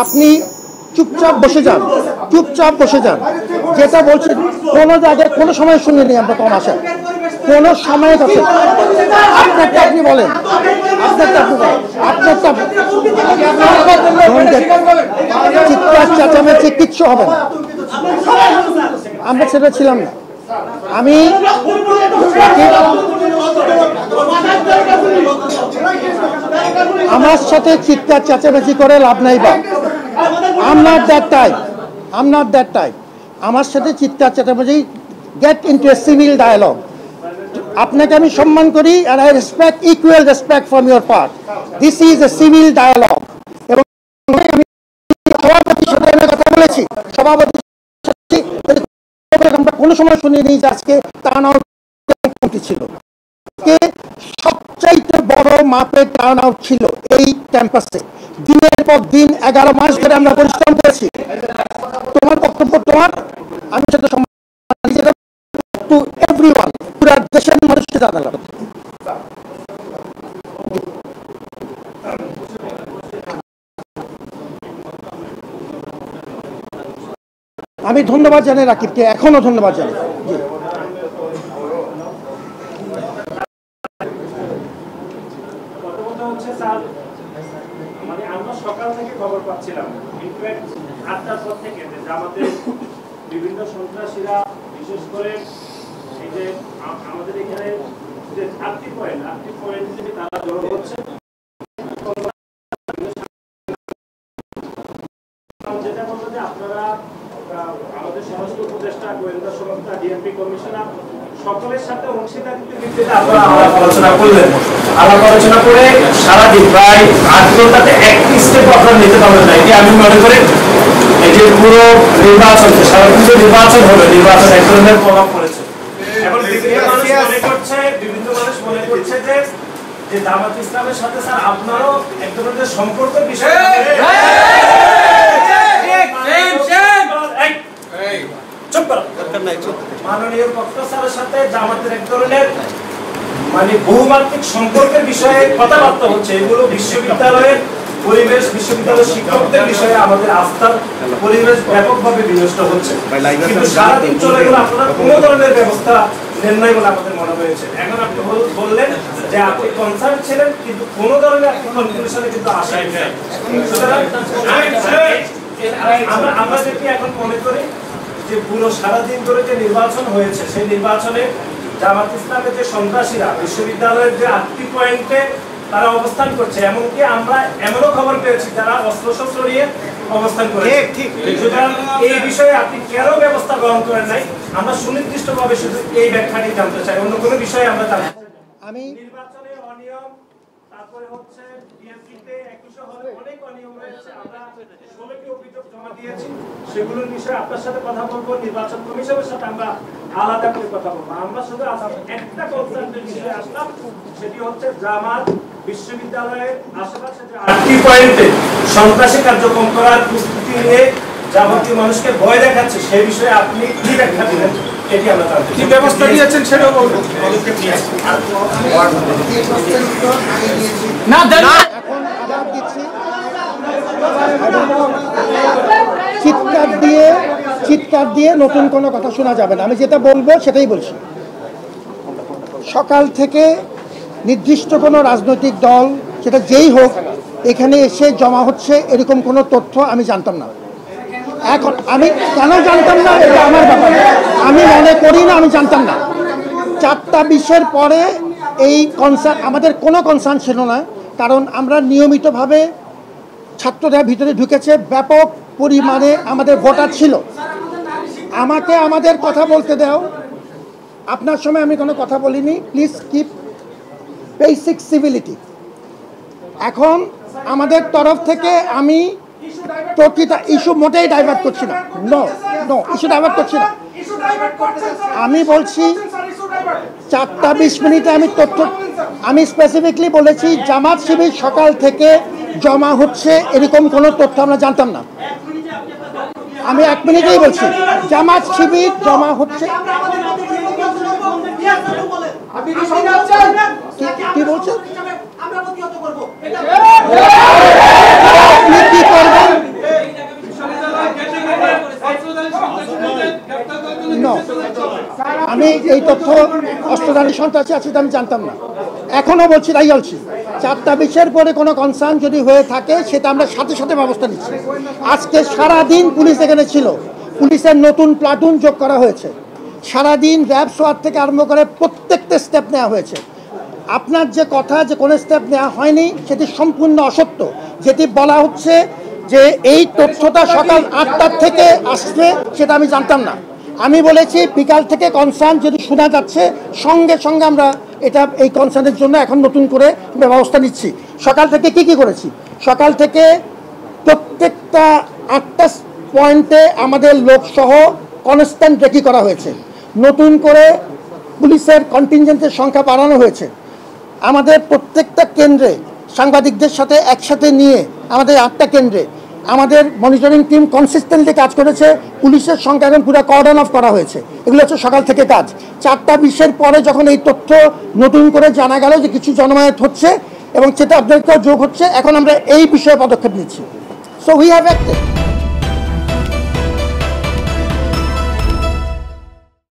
আপনি চুপচাপ বসে যান, চুপচাপ বসে যান। যেটা বলছেন কোনো জায়গায় কোনো সময় শুনিনি আমরা তমাশা, কোনো সময় আছে। আপনারটা আপনি বলেন, আপনারটা আপনি বলেন, আপনারটা চিৎকার চেঁচামেচি কিচ্ছু হবে না। আমরা সেটা ছিলাম না। আমি আমার সাথে চিৎকার চেঁচামেচি করে লাভ নাই বা I'm not that type. I'm not that type. আমার সাথে চিৎকার চেঁচামেচি get into a civil dialogue. আপনাকে আমি সম্মান করি and I respect equal respect from your part. This is a civil dialogue. এবং আমি সভাপতির সাথে আমি কথা বলেছি, সভাপতির সাথে আমরা কোনো সময় শুনিনি যে আজকে টার্ন আউট ছিল। সবচাইতে বড় মাপের টার্ন আউট ছিল এই ক্যাম্পাসে। দিনের পর দিন 11 মাস ধরে আমরা পরিশ্রম করেছি। তোমার বক্তব্য তোমার, আমি সেটা টু এভরিওয়ান, পুরা দেশের মানুষকে জানালাম। আমি ধন্যবাদ জানাই রাকিবকে, এখনো ধন্যবাদ জানাই। সকাল থেকে খবর পাচ্ছিলাম ইনফ্যাক্ট 8টার পর থেকে যে আমাদের বিভিন্ন সন্ত্রাসীরা বিশেষ করে এই যে আমাদের এখানে যে আর্থিক পয়েন্ট থেকে তারা জড়ো হচ্ছে, যেটা বলতো যে আপনারা আমাদের স্বরাষ্ট্র উপদেষ্টা, গোয়েন্দা সংস্থা, ডিএমপি কমিশনার সকলের সাথে অংশীদারিত্বের ভিত্তিতে আপনারা আলোচনা করলেন। আলাপ আলোচনা করে সারাদিন প্রায় 8 ঘন্টাতে একটি স্টেপ আপনারা নিতে পারবেন না। এটি আমি মনে করি এই যে পুরো নির্বাচন, সারা কিছু নির্বাচন হবে, নির্বাচন এক ধরনের প্রভাব পড়েছে। এখন বিভিন্ন মানুষ মনে করছে যে জামাত ইসলামের সাথে স্যার আপনারও এক ধরনের সম্পর্কের বিষয়, মাননীয় বক্তা স্যারের সাথে জামাতের এক ধরনের মানে বহুমাত্রিক সম্পর্কের বিষয়ে কথাবার্তা হচ্ছে। এগুলো বিশ্ববিদ্যালয়ের পরিবেশ, বিশ্ববিদ্যালয়ের শিক্ষকদের বিষয়ে আমাদের আস্থার পরিবেশ ব্যাপকভাবে বিনষ্ট হচ্ছে। কিন্তু সারাদিন চলে গেলে আপনারা কোনো ধরনের ব্যবস্থা নেন নাই বলে আমাদের মনে হয়েছে। এখন আপনি বললেন যে আপনি কনসার্ন ছিলেন, কিন্তু কোনো ধরনের আপনি কনক্লুশনে কিন্তু আসাই নাই। সুতরাং আমরা যেটি এখন মনে করি যে পুরো সারাদিন ধরে যে নির্বাচন হয়েছে, সেই নির্বাচনে জামাত ইসলামের যে সন্ত্রাসীরা বিশ্ববিদ্যালয়ের যে 8টি পয়েন্টে তারা অবস্থান করছে, এমনকি আমরা এমনও খবর পেয়েছি যারা অস্ত্রশস্ত্র নিয়ে অবস্থান করেছে। সুতরাং এই বিষয়ে আপনি কেন ব্যবস্থা গ্রহণ করেন নাই, আমরা সুনির্দিষ্টভাবে শুধু এই ব্যাখ্যাটি জানতে চাই, অন্য কোনো বিষয়ে আমরা জানি। আমি নির্বাচনে অনিয়ম, তারপরে হচ্ছে ডিএসসিতে 21 হলে অনেক অনিয়ম রয়েছে, আমরা 16টি অভিযোগ জমা দিয়েছি। সেগুলোর বিষয়ে আপনার সাথে কথা বলবো, নির্বাচন কমিশনের সাথে আমরা আলাদা করে কথা বলবো। আমরা শুধু একটা কনসার্নের বিষয়ে আসলাম, সেটি হচ্ছে জামাত বিশ্ববিদ্যালয়ের আশেপাশে যে 8টি পয়েন্টে সন্ত্রাসী কার্যক্রম করার প্রস্তুতি নিয়ে যাবতীয় মানুষকে ভয় দেখাচ্ছে, সেই বিষয়ে আপনি কি ব্যাখ্যা দিলেন এটি আমরা জানতে চাই। কি ব্যবস্থা নিয়েছেন সেটাও বলবেন। না দেন এখন আবার দিচ্ছি, চিৎকার দিয়ে নতুন কোনো কথা শোনা যাবে না। আমি যেটা বলবো সেটাই বলছি। সকাল থেকে নির্দিষ্ট কোনো রাজনৈতিক দল, সেটা যেই হোক, এখানে এসে জমা হচ্ছে এরকম কোনো তথ্য আমি জানতাম না। এখন আমি কেন জানতাম না এটা আমার ব্যাপার, আমি মনে করি না আমি জানতাম না। 4টা 20-এর পরে এই কনসার্ন, আমাদের কোনো কনসার্ন ছিল না, কারণ আমরা নিয়মিতভাবে ছাত্ররা ভিতরে ঢুকেছে, ব্যাপক পরিমাণে আমাদের ভোটার ছিল। আমাকে আমাদের কথা বলতে দাও, আপনার সময় আমি কোনো কথা বলিনি, প্লিজ কিপ বেসিক সিভিলিটি। এখন আমাদের তরফ থেকে আমি প্রতিটা ইস্যু মোটেই ডাইভার্ট করছি না, নো ইস্যু ডাইভার্ট করছি না। আমি বলছি 4টা 20 মিনিটে আমি স্পেসিফিকলি বলেছি জামাত শিবির সকাল থেকে জমা হচ্ছে এরকম কোনো তথ্য আমরা জানতাম না। আমি 1 মিনিটেই বলছি জামাত শিবির জমা হচ্ছে। কি বলছেন? আপনি কি করবেন? আমি এই তথ্য অস্ত্রধারী সন্ত্রাসী আছে আমি জানতাম না। এখনও বলছি তাই বলছি, 4টা বিষয়ের পরে কোনো কনসার্ন যদি হয়ে থাকে সেটা আমরা সাথে সাথে ব্যবস্থা নিচ্ছি। আজকে সারাদিন পুলিশ এখানে ছিল, পুলিশের নতুন প্লাটুন যোগ করা হয়েছে, সারাদিন র্যাব সোয়ার থেকে আরম্ভ করে প্রত্যেকটা স্টেপ নেওয়া হয়েছে। আপনার যে কথা যে কোনো স্টেপ নেওয়া হয়নি সেটি সম্পূর্ণ অসত্য। যেটি বলা হচ্ছে যে এই তথ্যটা সকাল 8টার থেকে আসবে সেটা আমি জানতাম না। আমি বলেছি বিকাল থেকে কনসার্ন যদি শোনা যাচ্ছে সঙ্গে সঙ্গে আমরা এটা এই কনসার্নের জন্য এখন নতুন করে ব্যবস্থা নিচ্ছি। সকাল থেকে কি করেছি, সকাল থেকে প্রত্যেকটা 8টা পয়েন্টে আমাদের লোকসহ কনস্ট্যান্ট রেকি করা হয়েছে, নতুন করে পুলিশের কন্টিনজেন্টের সংখ্যা বাড়ানো হয়েছে। আমাদের প্রত্যেকটা কেন্দ্রে সাংবাদিকদের সাথে একসাথে নিয়ে আমাদের 8টা কেন্দ্রে আমাদের মনিটরিং টিম কনসিস্টেন্টলি কাজ করেছে। পুলিশের সংখ্যা এখন পুরো কর্ডন অফ করা হয়েছে। এগুলো হচ্ছে সকাল থেকে কাজ। 4টা বিশের পরে যখন এই তথ্য নতুন করে জানা গেল যে কিছু জনমায়েত হচ্ছে এবং সেটা আপনাদেরকেও যোগ হচ্ছে, এখন আমরা এই বিষয়ে পদক্ষেপ নিচ্ছি। So we have acted.